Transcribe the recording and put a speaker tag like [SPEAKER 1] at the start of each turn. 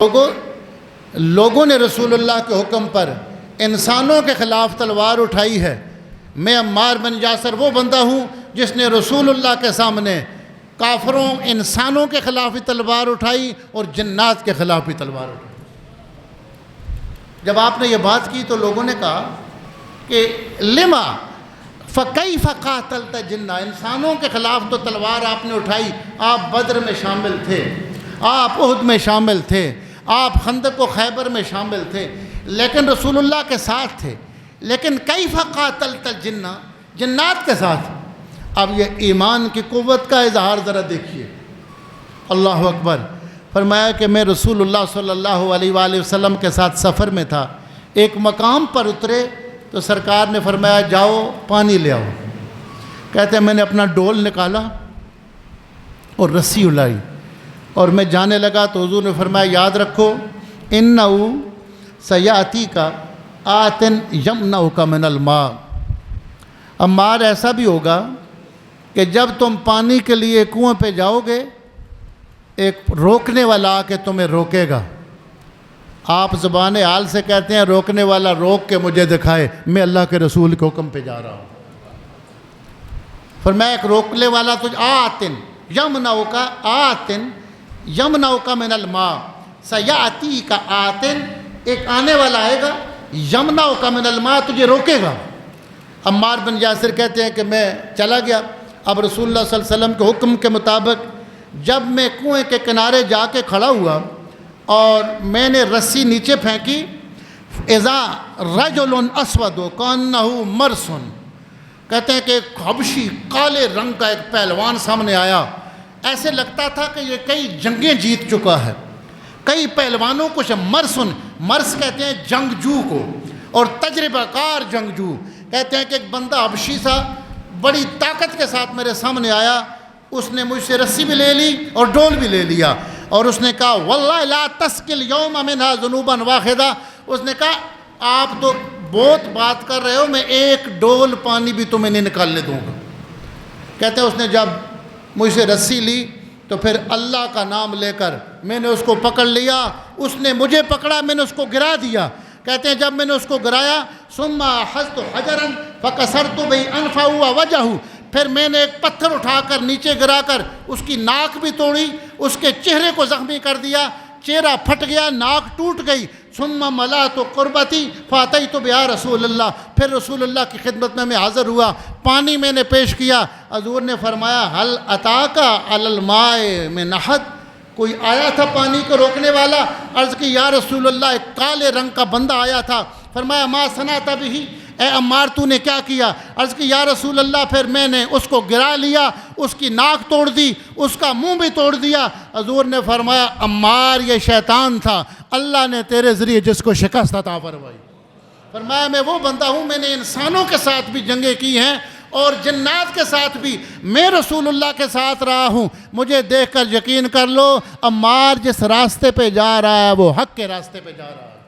[SPEAKER 1] لوگوں نے رسول اللہ کے حکم پر انسانوں کے خلاف تلوار اٹھائی ہے۔ میں عمار بن یاسر وہ بندہ ہوں جس نے رسول اللہ کے سامنے کافروں انسانوں کے خلاف بھی تلوار اٹھائی اور جنات کے خلاف بھی تلوار اٹھائی۔ جب آپ نے یہ بات کی تو لوگوں نے کہا کہ لما فکیف قاتلت جنہ، انسانوں کے خلاف تو تلوار آپ نے اٹھائی، آپ بدر میں شامل تھے، آپ احد میں شامل تھے، آپ خندق و خیبر میں شامل تھے، لیکن رسول اللہ کے ساتھ تھے، لیکن کیف قاتلت الجنہ، جنات کے ساتھ۔ اب یہ ایمان کی قوت کا اظہار ذرا دیکھیے۔ اللہ اکبر۔ فرمایا کہ میں رسول اللہ صلی اللہ علیہ وآلہ وسلم کے ساتھ سفر میں تھا، ایک مقام پر اترے تو سرکار نے فرمایا جاؤ پانی لے آؤ۔ کہتے ہیں میں نے اپنا ڈول نکالا اور رسی الائی اور میں جانے لگا تو حضور نے فرمایا یاد رکھو انہو سیاتی کا آتن یمنعک من الماء، عمار ایسا بھی ہوگا کہ جب تم پانی کے لیے کنویں پہ جاؤ گے ایک روکنے والا آ کے تمہیں روکے گا۔ آپ زبان حال سے کہتے ہیں روکنے والا روک کے مجھے دکھائے، میں اللہ کے رسول کے حکم پہ جا رہا ہوں۔ فرمایا ایک روکنے والا تو آتن یمنعک آتن یمنعک من الماء، سیاتی کا آتن، ایک آنے والا آئے گا، یمنعک من الماء، تجھے روکے گا۔ عمار بن یاسر کہتے ہیں کہ میں چلا گیا۔ اب رسول اللہ صلی اللہ علیہ وسلم کے حکم کے مطابق جب میں کنویں کے کنارے جا کے کھڑا ہوا اور میں نے رسی نیچے پھینکی، اذا رجل اسود کانہ مرس، کہتے ہیں کہ ایک حبشی کالے رنگ کا ایک پہلوان سامنے آیا، ایسے لگتا تھا کہ یہ کئی جنگیں جیت چکا ہے، کئی پہلوانوں کو مرس کہتے ہیں جنگجو کو، اور تجربہ کار جنگجو۔ کہتے ہیں کہ ایک بندہ حبشی سا بڑی طاقت کے ساتھ میرے سامنے آیا، اس نے مجھ سے رسی بھی لے لی اور ڈول بھی لے لیا، اور اس نے کہا واللہ لا تسقل یوم منہا ذنوبا واحدہ، اس نے کہا آپ تو بہت بات کر رہے ہو، میں ایک ڈول پانی بھی تمہیں نہیں نکالنے دوں گا۔ کہتے ہیں اس نے جب مجھ سے رسی لی تو پھر اللہ کا نام لے کر میں نے اس کو پکڑ لیا، اس نے مجھے پکڑا، میں نے اس کو گرا دیا۔ کہتے ہیں جب میں نے اس کو گرایا ثم اخذت حجرا فکسرت به انفہ ووجہہ، پھر میں نے ایک پتھر اٹھا کر نیچے گرا کر اس کی ناک بھی توڑی، اس کے چہرے کو زخمی کر دیا، چہرہ پھٹ گیا، ناک ٹوٹ گئی۔ ثم ملأت قربتی فاتیت بہا رسول اللہ، پھر رسول اللہ کی خدمت میں حاضر ہوا، پانی میں نے پیش کیا۔ حضور نے فرمایا هل اتاک علی الماء من احد، کوئی آیا تھا پانی کو روکنے والا؟ عرض کی یا رسول اللہ ایک کالے رنگ کا بندہ آیا تھا۔ فرمایا ما صنعت بہ، اے عمار تو نے کیا کیا؟ عرض کی یا رسول اللہ پھر میں نے اس کو گرا لیا، اس کی ناک توڑ دی، اس کا منہ بھی توڑ دیا۔ حضور نے فرمایا عمار یہ شیطان تھا، اللہ نے تیرے ذریعے جس کو شکست عطا فرمائی۔ فرمایا میں وہ بندہ ہوں، میں نے انسانوں کے ساتھ بھی جنگیں کی ہیں اور جنات کے ساتھ بھی، میں رسول اللہ کے ساتھ رہا ہوں، مجھے دیکھ کر یقین کر لو عمار جس راستے پہ جا رہا ہے وہ حق کے راستے پہ جا رہا ہے۔